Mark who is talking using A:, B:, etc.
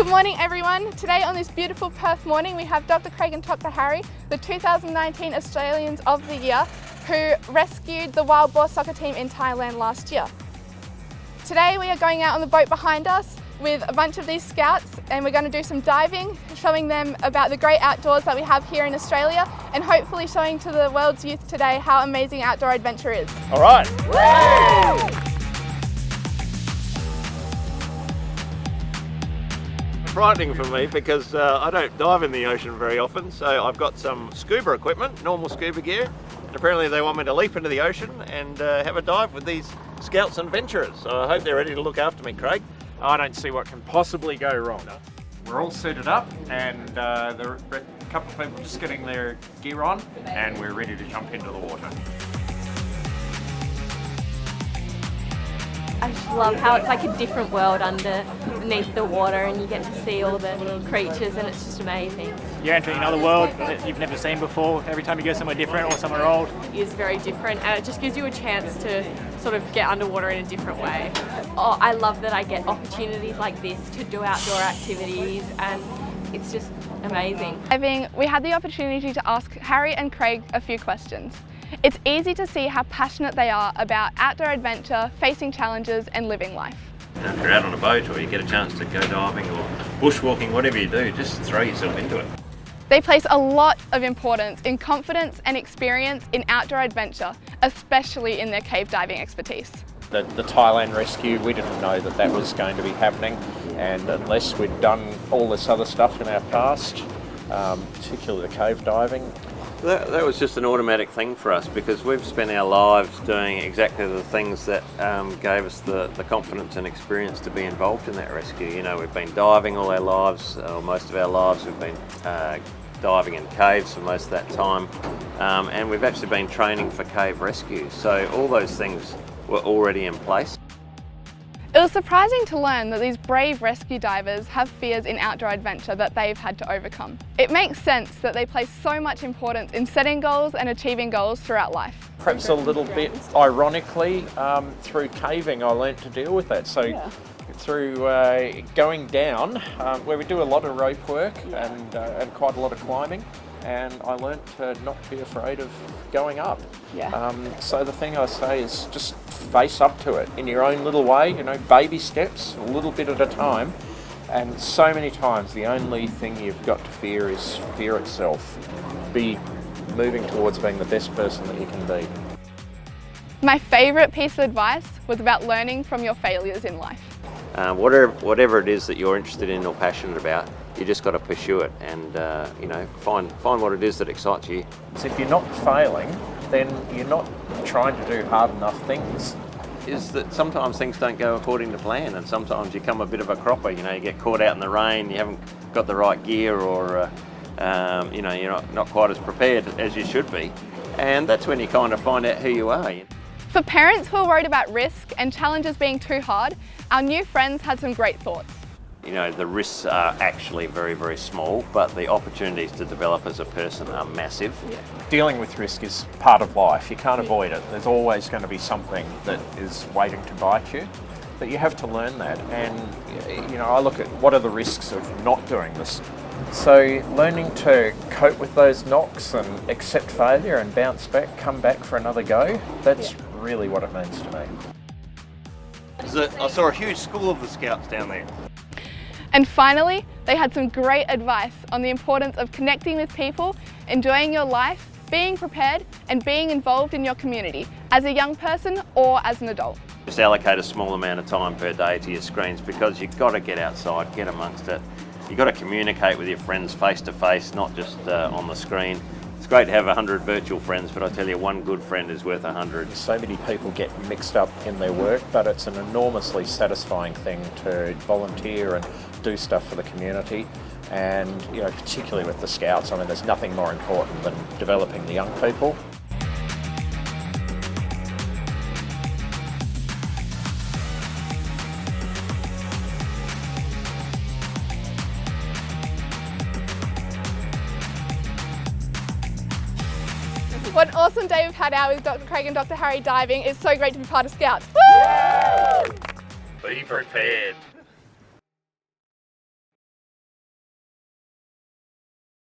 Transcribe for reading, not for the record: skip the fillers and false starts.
A: Good morning everyone. Today on this beautiful Perth morning we have Dr. Craig and Dr. Harry, the 2019 Australians of the Year, who rescued the wild boar soccer team in Thailand last year. Today we are going out on the boat behind us with a bunch of these scouts and we're going to do some diving, showing them about the great outdoors that we have here in Australia and hopefully showing to the world's youth today how amazing outdoor adventure is.
B: All right.
A: Woo!
B: Frightening for me because I don't dive in the ocean very often, so I've got some scuba equipment, normal scuba gear. Apparently they want me to leap into the ocean and have a dive with these scouts and venturers, so I hope they're ready to look after me, Craig.
C: I don't see what can possibly go wrong. We're all suited up and there are a couple of people just getting their gear on and we're ready to jump into the water.
D: I just love how it's like a different world underneath the water and you get to see all the creatures and it's just amazing.
E: You're entering another world that you've never seen before. Every time you go somewhere different or somewhere old.
D: It is very different and it just gives you a chance to sort of get underwater in a different way. Oh, I love that I get opportunities like this to do outdoor activities and it's just amazing.
A: We had the opportunity to ask Harry and Craig a few questions. It's easy to see how passionate they are about outdoor adventure, facing challenges and living life.
B: If you're out on a boat or you get a chance to go diving or bushwalking, whatever you do, just throw yourself into it.
A: They place a lot of importance in confidence and experience in outdoor adventure, especially in their cave diving expertise.
F: The Thailand rescue, we didn't know that that was going to be happening, and unless we'd done all this other stuff in our past, particularly the cave diving.
B: That was just an automatic thing for us because we've spent our lives doing exactly the things that gave us the confidence and experience to be involved in that rescue. You know, we've been diving all our lives, or most of our lives. We've been diving in caves for most of that time, and we've actually been training for cave rescue. So all those things were already in place.
A: It was surprising to learn that these brave rescue divers have fears in outdoor adventure that they've had to overcome. It makes sense that they place so much importance in setting goals and achieving goals throughout life.
F: Perhaps a little bit ironically, through caving I learnt to deal with that. So through going down, where we do a lot of rope work and quite a lot of climbing, and I learnt to not be afraid of going up. So the thing I say is just face up to it in your own little way, you know, baby steps, a little bit at a time. And so many times the only thing you've got to fear is fear itself. Be moving towards being the best person that you can be.
A: My favourite piece of advice was about learning from your failures in life.
B: Whatever it is that you're interested in or passionate about, you just got to pursue it and you know, find what it is that excites you.
F: So if you're not failing, then you're not trying to do hard enough things.
B: Is that sometimes things don't go according to plan, and sometimes you come a bit of a cropper. You know, you get caught out in the rain, you haven't got the right gear, or you know, you're not quite as prepared as you should be, and that's when you kind of find out who you are.
A: For parents who are worried about risk and challenges being too hard, our new friends had some great thoughts.
B: You know, the risks are actually very, very small, but the opportunities to develop as a person are massive.
F: Dealing with risk is part of life. You can't avoid it. There's always going to be something that is waiting to bite you, but you have to learn that. And, you know, I look at what are the risks of not doing this. So learning to cope with those knocks and accept failure and bounce back, come back for another go, that's really what it means to me.
B: I saw a huge school of the Scouts down there.
A: And finally, they had some great advice on the importance of connecting with people, enjoying your life, being prepared and being involved in your community as a young person or as an adult.
B: Just allocate a small amount of time per day to your screens because you've got to get outside, get amongst it. You've got to communicate with your friends face to face, not just on the screen. It's great to have 100 virtual friends, but I tell you, one good friend is worth 100.
F: So many people get mixed up in their work, but it's an enormously satisfying thing to volunteer and do stuff for the community. And, you know, particularly with the Scouts, I mean, there's nothing more important than developing the young people.
A: What an awesome day we've had out with Dr. Craig and Dr. Harry diving. It's so great to be part of Scouts. Woo!
B: Be prepared.